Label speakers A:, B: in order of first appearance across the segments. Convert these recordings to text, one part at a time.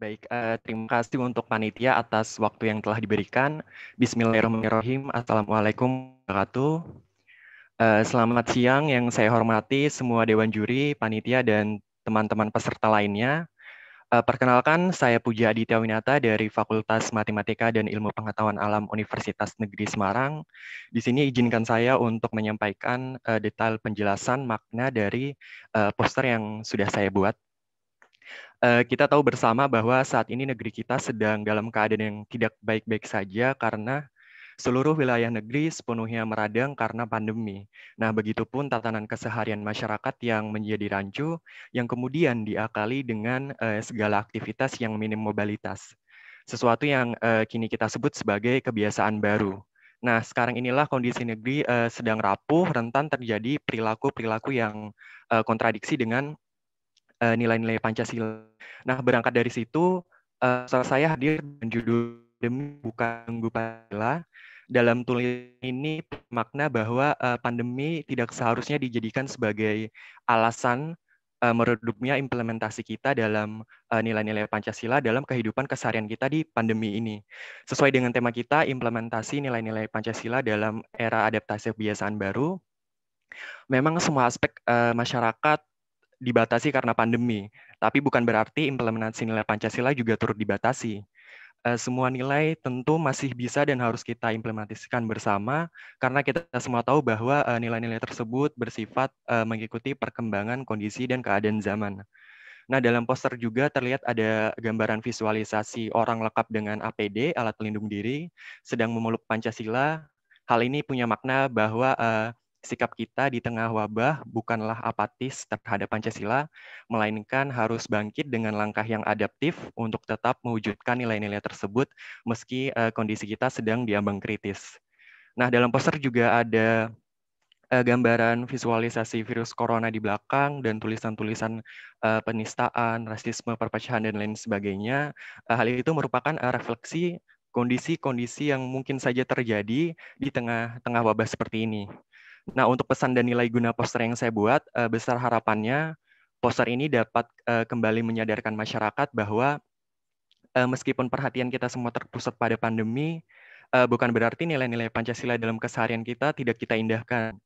A: Baik, terima kasih untuk panitia atas waktu yang telah diberikan. Bismillahirrahmanirrahim. Assalamualaikum warahmatullahi wabarakatuh. Selamat siang yang saya hormati semua dewan juri, panitia, dan teman-teman peserta lainnya. Perkenalkan, saya Puja Aditya Winata dari Fakultas Matematika dan Ilmu Pengetahuan Alam Universitas Negeri Semarang. Di sini izinkan saya untuk menyampaikan detail penjelasan makna dari poster yang sudah saya buat. Kita tahu bersama bahwa saat ini negeri kita sedang dalam keadaan yang tidak baik-baik saja karena seluruh wilayah negeri sepenuhnya meradang karena pandemi. Nah, begitupun tatanan keseharian masyarakat yang menjadi rancu, yang kemudian diakali dengan segala aktivitas yang minim mobilitas. Sesuatu yang kini kita sebut sebagai kebiasaan baru. Nah, sekarang inilah kondisi negeri sedang rapuh, rentan terjadi perilaku-perilaku yang kontradiksi dengan nilai-nilai Pancasila. Nah, berangkat dari situ, saya hadir dengan judul Pandemi Bukan Belenggu Pancasila. Dalam tulisan ini makna bahwa pandemi tidak seharusnya dijadikan sebagai alasan meredupnya implementasi kita dalam nilai-nilai Pancasila dalam kehidupan keseharian kita di pandemi ini. Sesuai dengan tema kita, implementasi nilai-nilai Pancasila dalam era adaptasi kebiasaan baru, memang semua aspek masyarakat dibatasi karena pandemi, tapi bukan berarti implementasi nilai Pancasila juga turut dibatasi. Semua nilai tentu masih bisa dan harus kita implementasikan bersama, karena kita semua tahu bahwa nilai-nilai tersebut bersifat mengikuti perkembangan kondisi dan keadaan zaman. Nah, dalam poster juga terlihat ada gambaran visualisasi orang lengkap dengan APD, alat pelindung diri, sedang memeluk Pancasila. Hal ini punya makna bahwa sikap kita di tengah wabah bukanlah apatis terhadap Pancasila, melainkan harus bangkit dengan langkah yang adaptif untuk tetap mewujudkan nilai-nilai tersebut meski kondisi kita sedang diambang kritis. Nah, dalam poster juga ada gambaran visualisasi virus corona di belakang dan tulisan-tulisan penistaan, rasisme, perpecahan, dan lain sebagainya. Hal itu merupakan refleksi kondisi-kondisi yang mungkin saja terjadi di tengah-tengah wabah seperti ini. Nah, untuk pesan dan nilai guna poster yang saya buat, besar harapannya poster ini dapat kembali menyadarkan masyarakat bahwa meskipun perhatian kita semua terpusat pada pandemi, bukan berarti nilai-nilai Pancasila dalam keseharian kita tidak kita indahkan.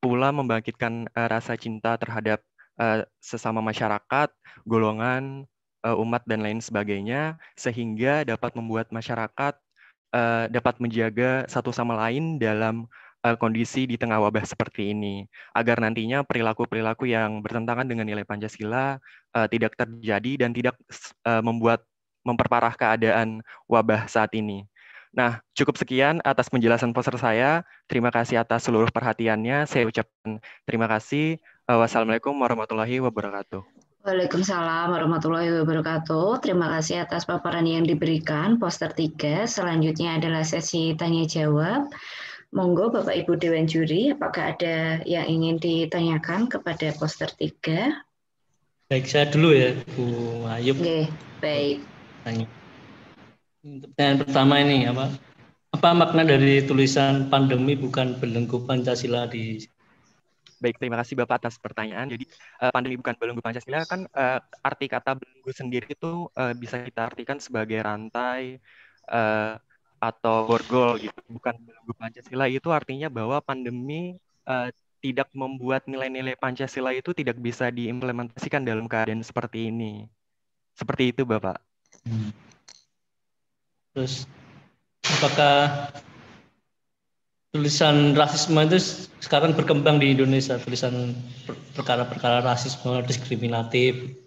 A: Pula membangkitkan rasa cinta terhadap sesama masyarakat, golongan, umat, dan lain sebagainya, sehingga dapat membuat masyarakat dapat menjaga satu sama lain dalam kondisi di tengah wabah seperti ini, agar nantinya perilaku-perilaku yang bertentangan dengan nilai Pancasila tidak terjadi dan tidak memperparah keadaan wabah saat ini. Nah, cukup sekian atas penjelasan poster saya. Terima kasih atas seluruh perhatiannya. Saya ucapkan terima kasih. Wassalamualaikum warahmatullahi wabarakatuh.
B: Waalaikumsalam warahmatullahi wabarakatuh. Terima kasih atas paparan yang diberikan. Poster 3. Selanjutnya adalah sesi tanya-jawab. Monggo Bapak Ibu Dewan Juri, apakah ada yang ingin ditanyakan kepada poster 3?
C: Baik, saya dulu ya, Bu Ayub.
B: Oke, baik.
C: Pertanyaan pertama ini, apa makna dari tulisan pandemi bukan belenggu Pancasila di...
A: Baik, terima kasih Bapak atas pertanyaan. Jadi pandemi bukan belenggu Pancasila kan arti kata belenggu sendiri itu bisa kita artikan sebagai rantai atau borgol gitu. Bukan belenggu Pancasila itu artinya bahwa pandemi tidak membuat nilai-nilai Pancasila itu tidak bisa diimplementasikan dalam keadaan seperti ini. Seperti itu Bapak.
C: Terus apakah tulisan rasisme itu sekarang berkembang di Indonesia, tulisan perkara-perkara rasisme, diskriminatif?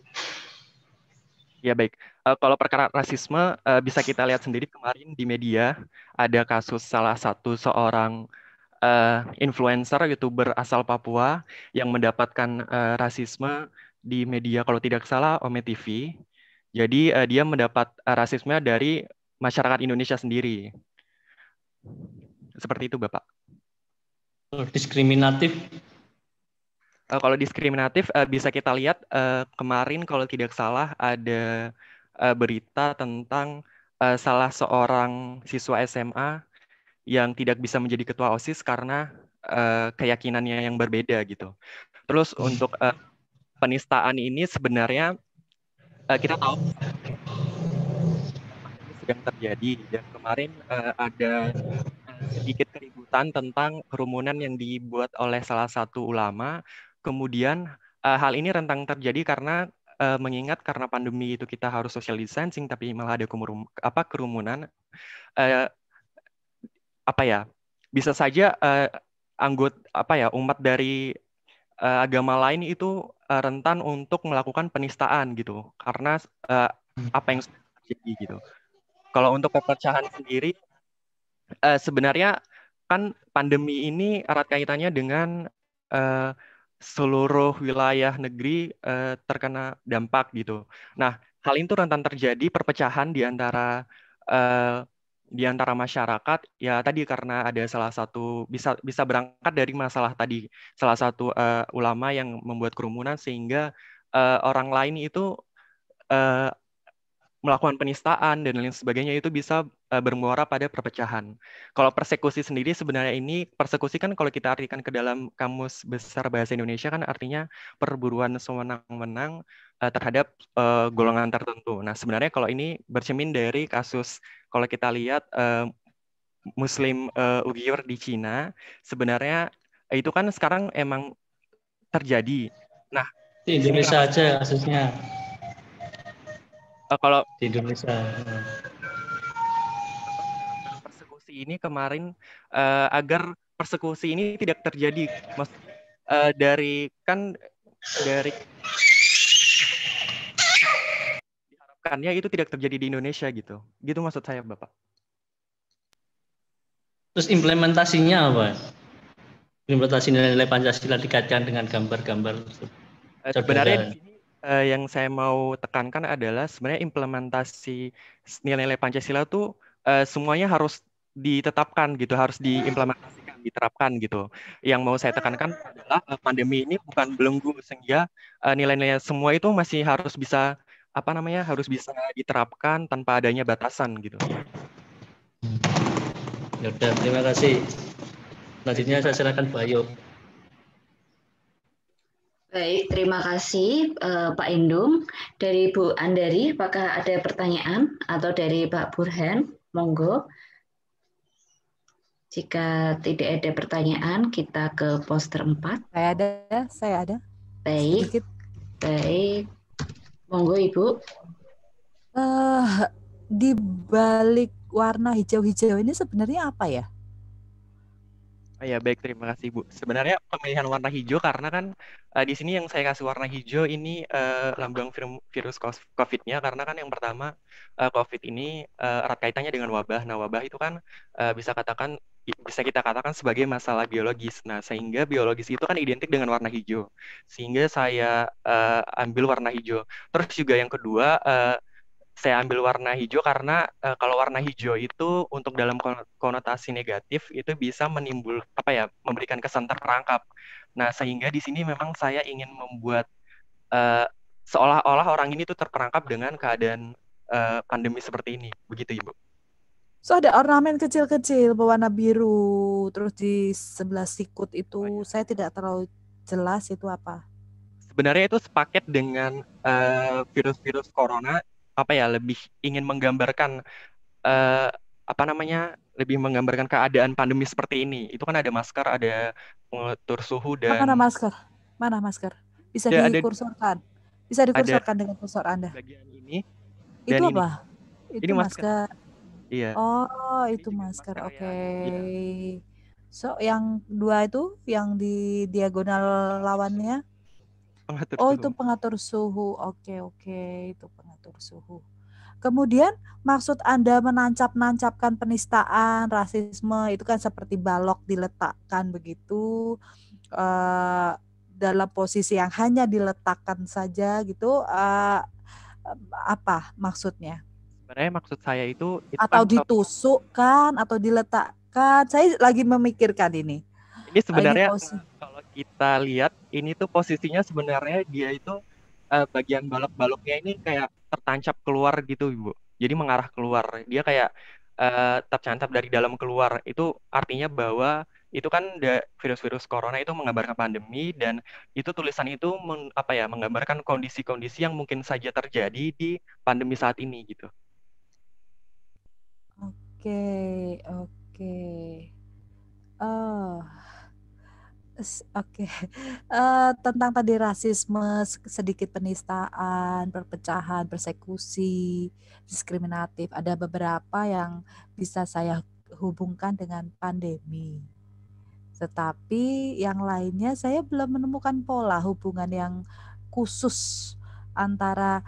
A: Ya baik, kalau perkara rasisme bisa kita lihat sendiri kemarin di media ada kasus salah satu seorang influencer YouTuber asal Papua yang mendapatkan rasisme di media kalau tidak salah Ome TV. Jadi dia mendapat rasisme dari masyarakat Indonesia sendiri. Seperti itu Bapak.
C: Diskriminatif?
A: Kalau diskriminatif bisa kita lihat kemarin kalau tidak salah ada berita tentang salah seorang siswa SMA yang tidak bisa menjadi ketua OSIS karena keyakinannya yang berbeda gitu. Terus untuk penistaan ini sebenarnya kita tahu pandemi sedang terjadi dan kemarin ada sedikit keributan tentang kerumunan yang dibuat oleh salah satu ulama. Kemudian hal ini rentang terjadi karena mengingat karena pandemi itu kita harus social distancing, tapi malah ada kerumunan. Eh, apa ya? Bisa saja umat dari agama lain itu rentan untuk melakukan penistaan gitu, karena apa yang sudah terjadi gitu. Kalau untuk perpecahan sendiri, sebenarnya kan pandemi ini erat kaitannya dengan seluruh wilayah negeri terkena dampak gitu. Nah, hal itu rentan terjadi perpecahan di antara masyarakat ya tadi karena ada salah satu bisa berangkat dari masalah tadi salah satu ulama yang membuat kerumunan sehingga orang lain itu uh, melakukan penistaan dan lain sebagainya itu bisa bermuara pada perpecahan. Kalau persekusi sendiri sebenarnya ini persekusi kan kalau kita artikan ke dalam kamus besar bahasa Indonesia kan artinya perburuan sewenang-wenang terhadap golongan tertentu. Nah sebenarnya kalau ini bercermin dari kasus kalau kita lihat Muslim Uyghur di Cina sebenarnya itu kan sekarang emang terjadi. Nah
C: di Indonesia aja kasusnya.
A: Kalau
C: di Indonesia
A: menerapkan persekusi ini kemarin agar persekusi ini tidak terjadi, maksudnya dari diharapkannya itu tidak terjadi di Indonesia gitu maksud saya Bapak.
C: Terus implementasinya apa? Implementasi nilai Pancasila dikaitkan dengan gambar-gambar.
A: Sebenarnya di sini yang saya mau tekankan adalah sebenarnya implementasi nilai-nilai Pancasila tuh semuanya harus ditetapkan gitu, harus diimplementasikan, diterapkan gitu. Yang mau saya tekankan adalah pandemi ini bukan belenggu sehingga nilai-nilai semua itu masih harus bisa harus bisa diterapkan tanpa adanya batasan gitu.
C: Ya udah, terima kasih. Selanjutnya saya silakan Bayu.
B: Baik, terima kasih Pak Indung. Dari Bu Andari, apakah ada pertanyaan? Atau dari Pak Burhan? Monggo. Jika tidak ada pertanyaan, kita ke poster 4.
D: Saya ada.
B: Baik.
D: Sedikit.
B: Baik. Monggo Ibu.
D: Di balik warna hijau-hijau ini sebenarnya apa ya?
A: Ya baik, terima kasih Bu. Sebenarnya pemilihan warna hijau karena kan di sini yang saya kasih warna hijau ini lambang virus COVID-nya karena kan yang pertama COVID ini erat kaitannya dengan wabah. Nah wabah itu kan bisa kita katakan sebagai masalah biologis. Nah sehingga biologis itu kan identik dengan warna hijau. Sehingga saya ambil warna hijau. Terus juga yang kedua saya ambil warna hijau karena kalau warna hijau itu untuk dalam konotasi negatif itu bisa memberikan kesan terperangkap. Nah, sehingga di sini memang saya ingin membuat seolah-olah orang ini tuh terperangkap dengan keadaan pandemi seperti ini. Begitu, Ibu.
D: So ada ornamen kecil-kecil berwarna biru, terus di sebelah sikut itu saya tidak terlalu jelas itu apa.
A: Sebenarnya itu sepaket dengan virus-virus corona lebih ingin menggambarkan lebih menggambarkan keadaan pandemi seperti ini. Itu kan ada masker, ada pengukur suhu dan
D: Mana masker? Bisa dikursorkan. Bisa dikursorkan dengan kursor Anda.
A: Bagian ini.
D: Itu apa?
A: Ini,
D: itu masker.
A: Iya.
D: Oh, itu masker. Oke. Iya. So, yang dua itu yang di diagonal lawannya? Suhu. Itu pengatur suhu. Oke, itu pengatur suhu. Kemudian maksud Anda menancap-nancapkan penistaan, rasisme itu kan seperti balok diletakkan begitu dalam posisi yang hanya diletakkan saja gitu. Apa maksudnya?
A: Sebenarnya maksud saya itu
D: atau kan ditusukkan atau diletakkan. Saya lagi memikirkan ini.
A: Ini sebenarnya kalau kita lihat ini tuh posisinya sebenarnya dia itu bagian balok-baloknya ini kayak tertancap keluar gitu Ibu. Jadi mengarah keluar. Dia kayak tercancap dari dalam keluar. Itu artinya bahwa Itu kan virus-virus corona itu menggambarkan pandemi, dan itu tulisan itu menggambarkan kondisi-kondisi yang mungkin saja terjadi di pandemi saat ini gitu.
D: Oke, oke. Oh, oke. Tentang tadi rasisme, sedikit penistaan, perpecahan, persekusi, diskriminatif. Ada beberapa yang bisa saya hubungkan dengan pandemi. Tetapi yang lainnya saya belum menemukan pola hubungan yang khusus antara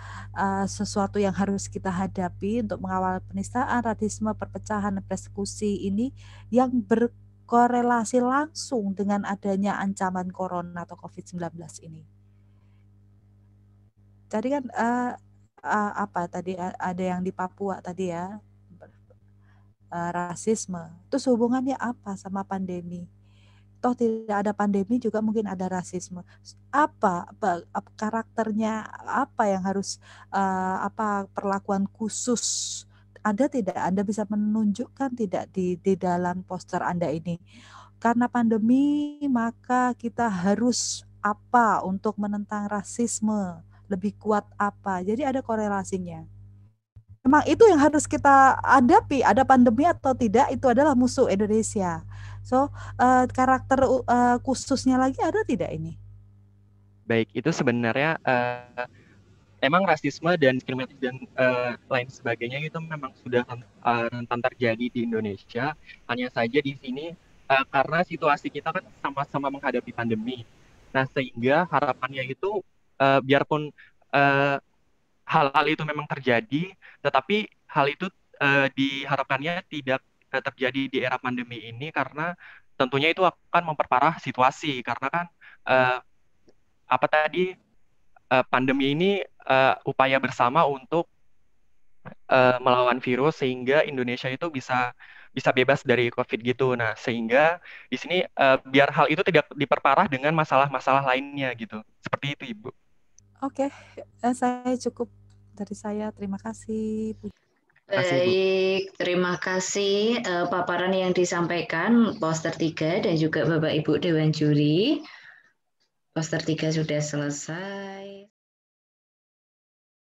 D: sesuatu yang harus kita hadapi untuk mengawal penistaan, radikalisme, perpecahan, dan persekusi ini yang berkorelasi langsung dengan adanya ancaman corona atau COVID-19 ini. Tadi kan apa tadi ada yang di Papua tadi ya, rasisme. Terus hubungannya apa sama pandemi? Toh tidak ada pandemi juga mungkin ada rasisme. Apa karakternya, apa yang harus perlakuan khusus ada tidak? Anda bisa menunjukkan tidak di dalam poster Anda ini? Karena pandemi maka kita harus apa untuk menentang rasisme, lebih kuat apa. Jadi ada korelasinya. Memang itu yang harus kita hadapi, ada pandemi atau tidak, itu adalah musuh Indonesia. So, karakter khususnya lagi ada tidak ini?
A: Baik, itu sebenarnya emang rasisme dan diskriminasi dan lain sebagainya itu memang sudah rentan terjadi di Indonesia. Hanya saja di sini karena situasi kita kan sama-sama menghadapi pandemi. Nah, sehingga harapannya itu biarpun hal-hal itu memang terjadi, tetapi hal itu diharapkannya tidak terjadi di era pandemi ini, karena tentunya itu akan memperparah situasi, karena kan pandemi ini upaya bersama untuk melawan virus sehingga Indonesia itu bisa bebas dari COVID gitu. Nah, sehingga di sini biar hal itu tidak diperparah dengan masalah-masalah lainnya gitu. Seperti itu, Ibu.
D: Oke, saya cukup dari saya. Terima kasih.
B: Baik, terima kasih paparan yang disampaikan poster 3 dan juga Bapak Ibu Dewan Juri. Poster 3 sudah selesai.